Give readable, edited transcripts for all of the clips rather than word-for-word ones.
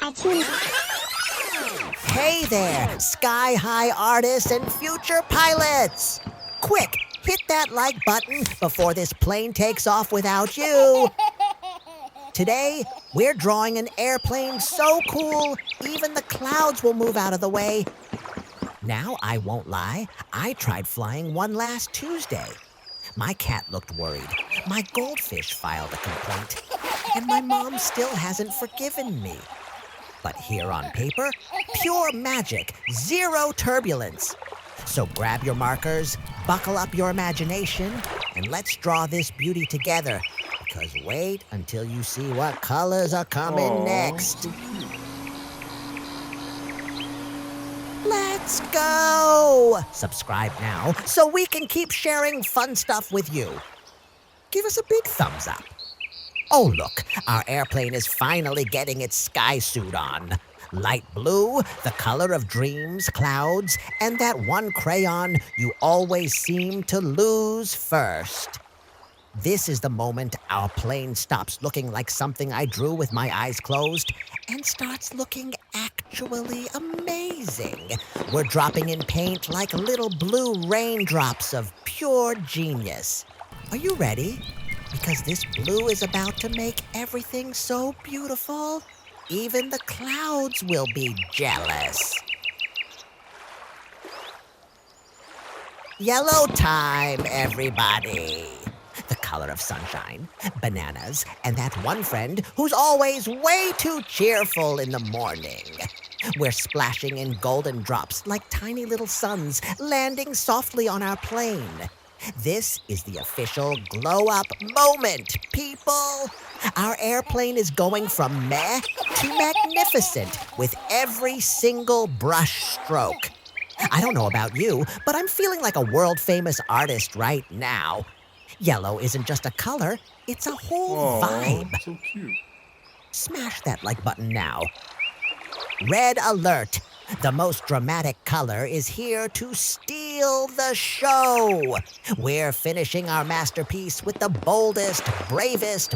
Artoonza. Hey there, sky-high artists and future pilots! Quick, hit that like button before this plane takes off without you. Today, we're drawing an airplane so cool, even the clouds will move out of the way. Now, I won't lie, I tried flying one last Tuesday. My cat looked worried, my goldfish filed a complaint, and my mom still hasn't forgiven me. But here on paper, pure magic, zero turbulence. So grab your markers, buckle up your imagination, and let's draw this beauty together. Because wait until you see what colors are coming next. Let's go! Subscribe now so we can keep sharing fun stuff with you. Give us a big thumbs up. Oh, look, our airplane is finally getting its sky suit on. Light blue, the color of dreams, clouds, and that one crayon you always seem to lose first. This is the moment our plane stops looking like something I drew with my eyes closed and starts looking actually amazing. We're dropping in paint like little blue raindrops of pure genius. Are you ready? Because this blue is about to make everything so beautiful, even the clouds will be jealous. Yellow time, everybody. The color of sunshine, bananas, and that one friend who's always way too cheerful in the morning. We're splashing in golden drops like tiny little suns landing softly on our plane. This is the official glow-up moment, people! Our airplane is going from meh to magnificent with every single brush stroke. I don't know about you, but I'm feeling like a world-famous artist right now. Yellow isn't just a color, it's a whole vibe. So cute. Smash that like button now. Red alert! The most dramatic color is here to steal the show. We're finishing our masterpiece with the boldest, bravest,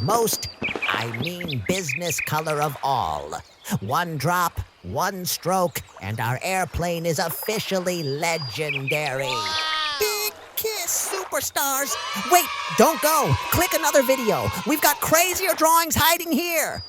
business color of all. One drop, one stroke, and our airplane is officially legendary. Big kiss, superstars. Wait, don't go. Click another video. We've got crazier drawings hiding here.